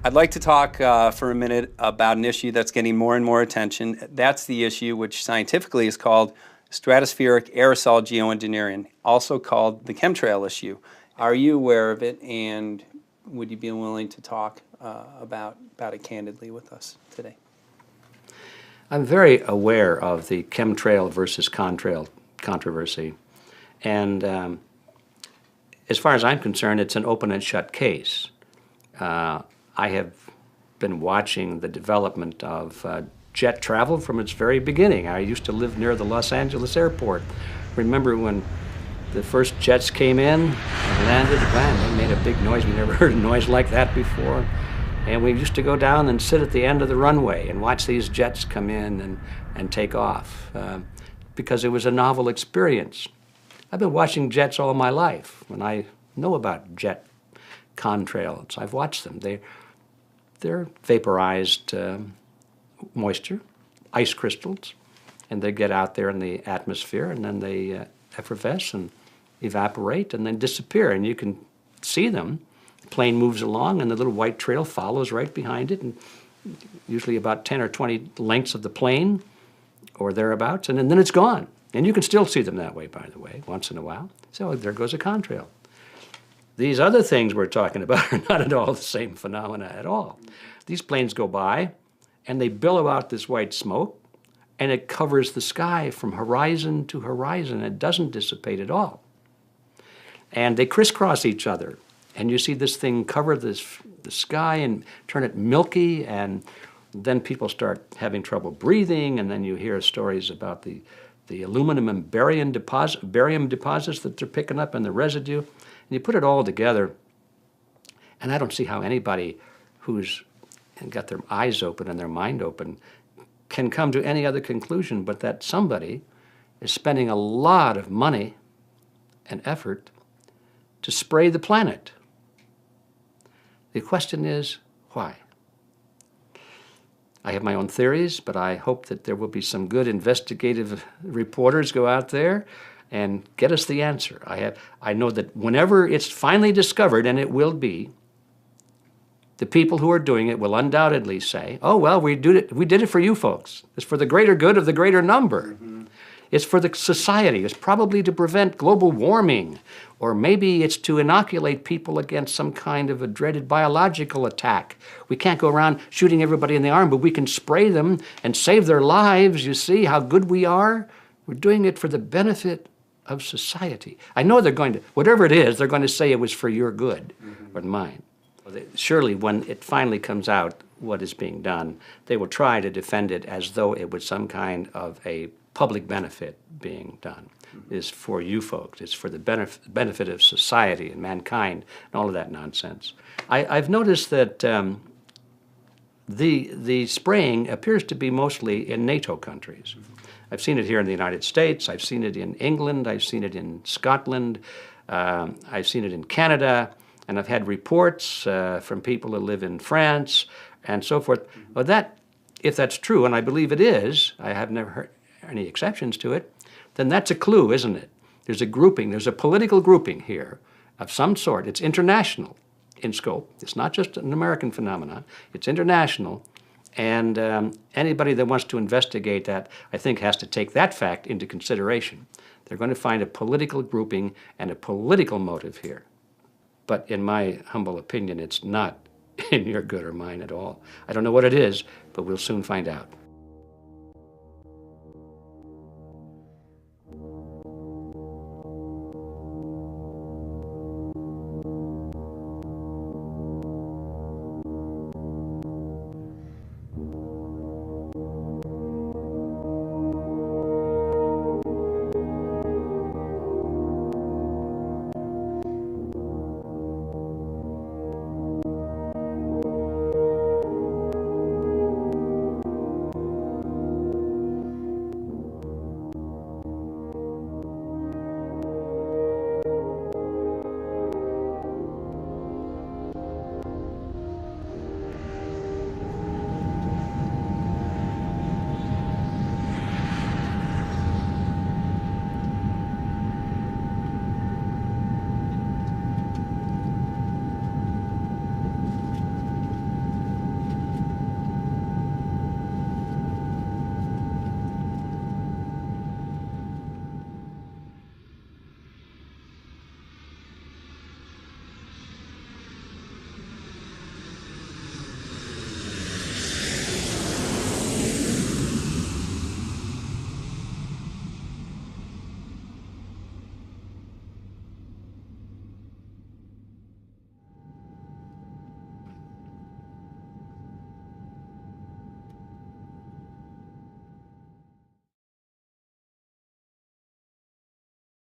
I'd like to talk for a minute about an issue that's getting more and more attention. That's the issue which scientifically is called stratospheric aerosol geoengineering, also called the chemtrail issue. Are you aware of it, and would you be willing to talk about it candidly with us today? I'm very aware of the chemtrail versus contrail controversy, and as far as I'm concerned, it's an open and shut case. I have been watching the development of jet travel from its very beginning. I used to live near the Los Angeles airport. Remember when the first jets came in and landed, they made a big noise. We never heard a noise like that before. And we used to go down and sit at the end of the runway and watch these jets come in and take off because it was a novel experience. I've been watching jets all my life. When I know about jet contrails, I've watched them. They're vaporized moisture, ice crystals, and they get out there in the atmosphere, and then they effervesce and evaporate and then disappear, and you can see them. The plane moves along, and the little white trail follows right behind it, and usually about 10 or 20 lengths of the plane or thereabouts, and then it's gone. And you can still see them that way, by the way, once in a while. So there goes a contrail. These other things we're talking about are not at all the same phenomena at all. These planes go by, and they billow out this white smoke, and it covers the sky from horizon to horizon. It doesn't dissipate at all. And they crisscross each other, and you see this thing cover the sky and turn it milky, and then people start having trouble breathing, and then you hear stories about the aluminum and barium deposits that they're picking up and the residue. And you put it all together, and I don't see how anybody who's got their eyes open and their mind open can come to any other conclusion but that somebody is spending a lot of money and effort to spray the planet. The question is, why? I have my own theories, but I hope that there will be some good investigative reporters go out there and get us the answer. I know that whenever it's finally discovered, and it will be, the people who are doing it will undoubtedly say, oh, well, we did it for you folks. It's for the greater good of the greater number. Mm-hmm. It's for the society. It's probably to prevent global warming, or maybe it's to inoculate people against some kind of a dreaded biological attack. We can't go around shooting everybody in the arm, but we can spray them and save their lives. You see how good we are? We're doing it for the benefit of society. I know they're going to, whatever it is, they're going to say it was for your good, or mine. Surely when it finally comes out what is being done, they will try to defend it as though it was some kind of a public benefit being done. It's for you folks. It's for the benefit of society and mankind and all of that nonsense. I've noticed that the spraying appears to be mostly in NATO countries. I've seen it here in the United States. I've seen it in England. I've seen it in Scotland. I've seen it in Canada. And I've had reports from people who live in France and so forth. Well, if that's true, and I believe it is, I have never heard any exceptions to it, then that's a clue, isn't it? There's a grouping, there's a political grouping here of some sort. It's international in scope. It's not just an American phenomenon. It's international. And anybody that wants to investigate that, I think, has to take that fact into consideration. They're going to find a political grouping and a political motive here. But in my humble opinion, it's not in your good or mine at all. I don't know what it is, but we'll soon find out.